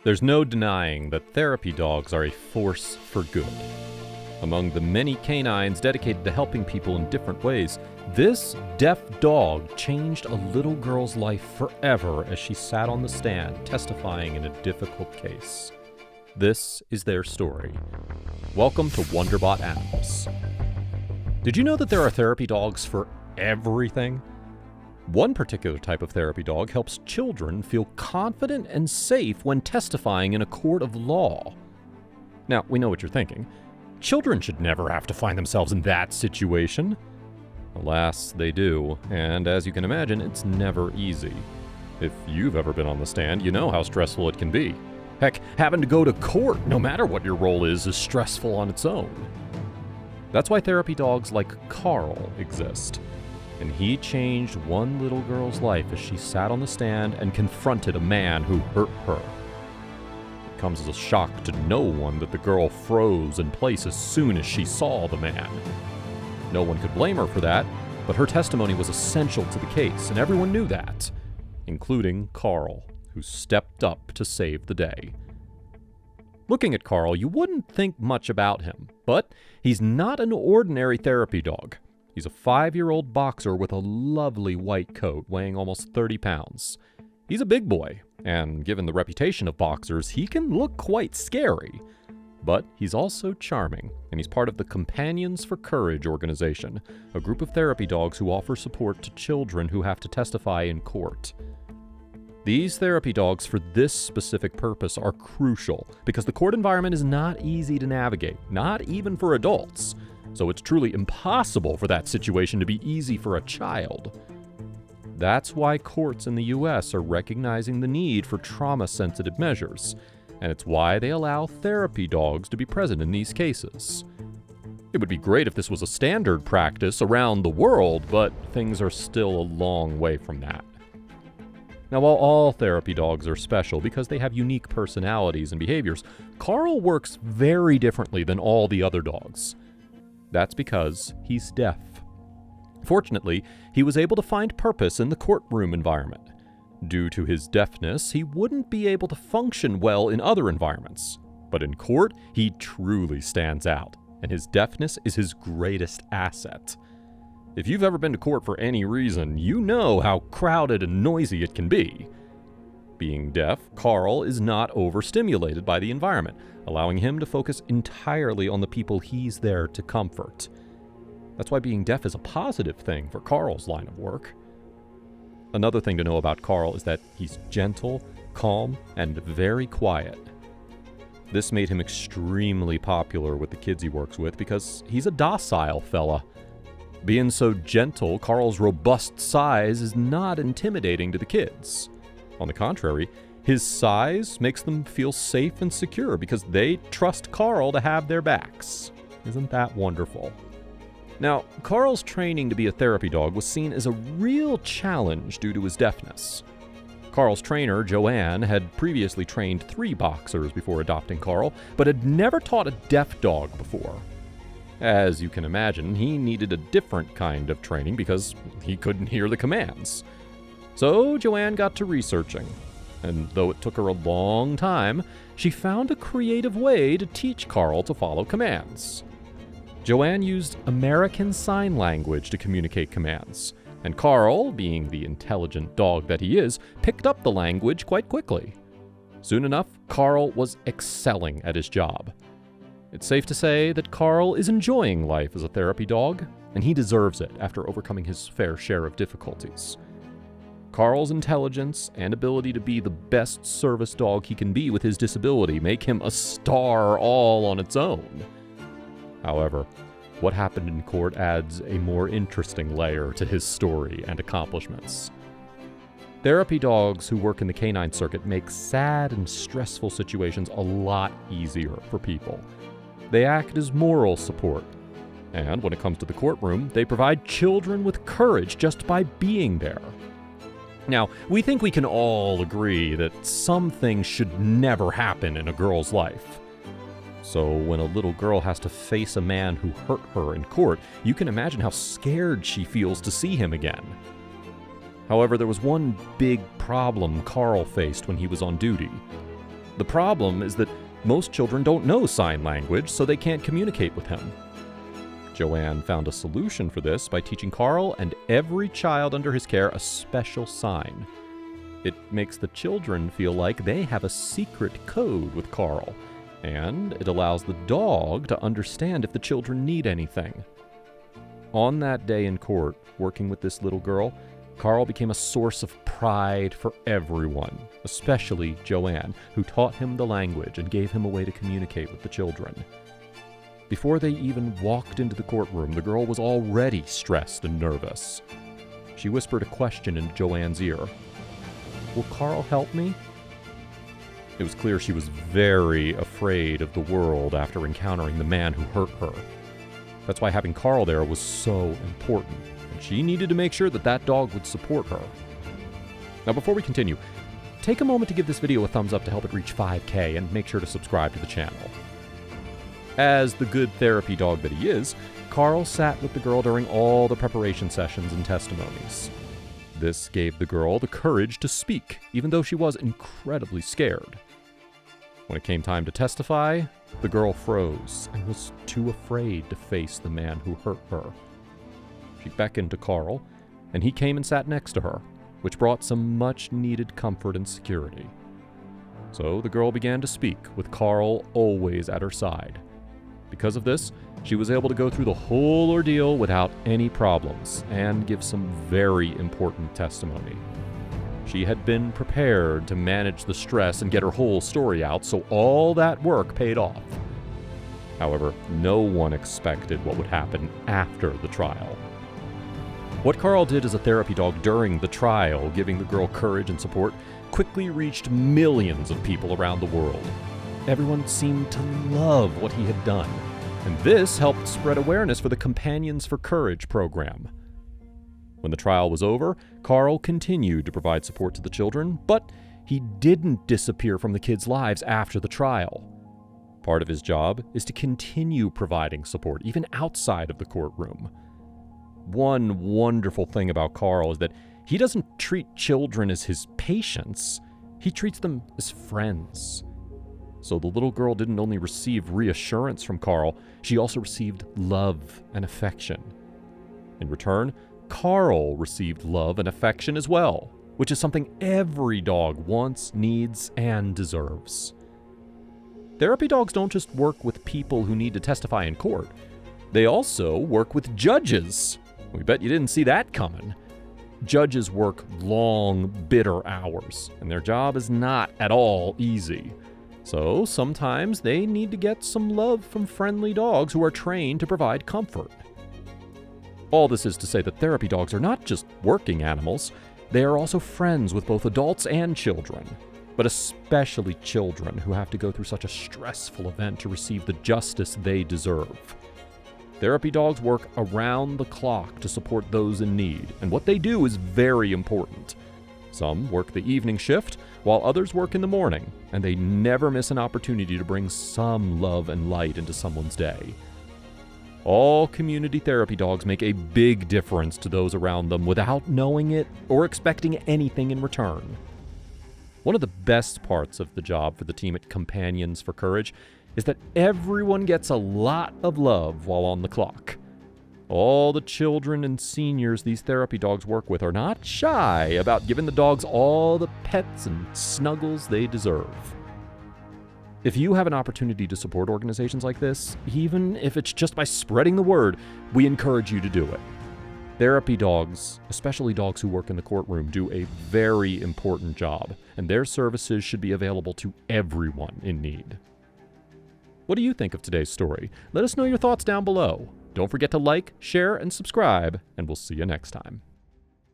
There's no denying that therapy dogs are a force for good. Among the many canines dedicated to helping people in different ways, this deaf dog changed a little girl's life forever as she sat on the stand testifying in a difficult case. This is their story. Welcome to Wonderbot Animals. Did you know that there are therapy dogs for everything? One particular type of therapy dog helps children feel confident and safe when testifying in a court of law. Now, we know what you're thinking. Children should never have to find themselves in that situation. Alas, they do, and as you can imagine, it's never easy. If you've ever been on the stand, you know how stressful it can be. Heck, having to go to court, no matter what your role is stressful on its own. That's why therapy dogs like Carl exist. And he changed one little girl's life as she sat on the stand and confronted a man who hurt her. It comes as a shock to no one that the girl froze in place as soon as she saw the man. No one could blame her for that, but her testimony was essential to the case, and everyone knew that, including Carl, who stepped up to save the day. Looking at Carl, you wouldn't think much about him, but he's not an ordinary therapy dog. He's a 5-year-old boxer with a lovely white coat weighing almost 30 pounds. He's a big boy, and given the reputation of boxers, he can look quite scary. But he's also charming, and he's part of the Companions for Courage organization, a group of therapy dogs who offer support to children who have to testify in court. These therapy dogs for this specific purpose are crucial because the court environment is not easy to navigate, not even for adults. So it's truly impossible for that situation to be easy for a child. That's why courts in the US are recognizing the need for trauma-sensitive measures, and it's why they allow therapy dogs to be present in these cases. It would be great if this was a standard practice around the world, but things are still a long way from that. Now, while all therapy dogs are special because they have unique personalities and behaviors, Carl works very differently than all the other dogs. That's because he's deaf. Fortunately, he was able to find purpose in the courtroom environment. Due to his deafness, he wouldn't be able to function well in other environments. But in court, he truly stands out, and his deafness is his greatest asset. If you've ever been to court for any reason, you know how crowded and noisy it can be. Being deaf, Carl is not overstimulated by the environment, allowing him to focus entirely on the people he's there to comfort. That's why being deaf is a positive thing for Carl's line of work. Another thing to know about Carl is that he's gentle, calm, and very quiet. This made him extremely popular with the kids he works with because he's a docile fella. Being so gentle, Carl's robust size is not intimidating to the kids. On the contrary, his size makes them feel safe and secure because they trust Carl to have their backs. Isn't that wonderful? Now, Carl's training to be a therapy dog was seen as a real challenge due to his deafness. Carl's trainer, Joanne, had previously trained 3 boxers before adopting Carl, but had never taught a deaf dog before. As you can imagine, he needed a different kind of training because he couldn't hear the commands. So Joanne got to researching, and though it took her a long time, she found a creative way to teach Carl to follow commands. Joanne used American Sign Language to communicate commands, and Carl, being the intelligent dog that he is, picked up the language quite quickly. Soon enough, Carl was excelling at his job. It's safe to say that Carl is enjoying life as a therapy dog, and he deserves it after overcoming his fair share of difficulties. Carl's intelligence and ability to be the best service dog he can be with his disability make him a star all on its own. However, what happened in court adds a more interesting layer to his story and accomplishments. Therapy dogs who work in the canine circuit make sad and stressful situations a lot easier for people. They act as moral support, and when it comes to the courtroom, they provide children with courage just by being there. Now, we think we can all agree that some things should never happen in a girl's life. So when a little girl has to face a man who hurt her in court, you can imagine how scared she feels to see him again. However, there was one big problem Carl faced when he was on duty. The problem is that most children don't know sign language, so they can't communicate with him. Joanne found a solution for this by teaching Carl and every child under his care a special sign. It makes the children feel like they have a secret code with Carl, and it allows the dog to understand if the children need anything. On that day in court, working with this little girl, Carl became a source of pride for everyone, especially Joanne, who taught him the language and gave him a way to communicate with the children. Before they even walked into the courtroom, the girl was already stressed and nervous. She whispered a question into Joanne's ear. "Will Carl help me?" It was clear she was very afraid of the world after encountering the man who hurt her. That's why having Carl there was so important, and she needed to make sure that that dog would support her. Now, before we continue, take a moment to give this video a thumbs up to help it reach 5K, and make sure to subscribe to the channel. As the good therapy dog that he is, Carl sat with the girl during all the preparation sessions and testimonies. This gave the girl the courage to speak, even though she was incredibly scared. When it came time to testify, the girl froze and was too afraid to face the man who hurt her. She beckoned to Carl, and he came and sat next to her, which brought some much-needed comfort and security. So the girl began to speak, with Carl always at her side. Because of this, she was able to go through the whole ordeal without any problems and give some very important testimony. She had been prepared to manage the stress and get her whole story out, so all that work paid off. However, no one expected what would happen after the trial. What Carl did as a therapy dog during the trial, giving the girl courage and support, quickly reached millions of people around the world. Everyone seemed to love what he had done, and this helped spread awareness for the Companions for Courage program. When the trial was over, Carl continued to provide support to the children, but he didn't disappear from the kids' lives after the trial. Part of his job is to continue providing support, even outside of the courtroom. One wonderful thing about Carl is that he doesn't treat children as his patients, he treats them as friends. So the little girl didn't only receive reassurance from Carl, she also received love and affection. In return, Carl received love and affection as well, which is something every dog wants, needs, and deserves. Therapy dogs don't just work with people who need to testify in court. They also work with judges. We bet you didn't see that coming. Judges work long, bitter hours, and their job is not at all easy. So sometimes they need to get some love from friendly dogs who are trained to provide comfort. All this is to say that therapy dogs are not just working animals, they are also friends with both adults and children, but especially children who have to go through such a stressful event to receive the justice they deserve. Therapy dogs work around the clock to support those in need, and what they do is very important. Some work the evening shift, while others work in the morning, and they never miss an opportunity to bring some love and light into someone's day. All community therapy dogs make a big difference to those around them without knowing it or expecting anything in return. One of the best parts of the job for the team at Companions for Courage is that everyone gets a lot of love while on the clock. All the children and seniors these therapy dogs work with are not shy about giving the dogs all the pets and snuggles they deserve. If you have an opportunity to support organizations like this, even if it's just by spreading the word, we encourage you to do it. Therapy dogs, especially dogs who work in the courtroom, do a very important job, and their services should be available to everyone in need. What do you think of today's story? Let us know your thoughts down below. Don't forget to like, share, and subscribe, and we'll see you next time.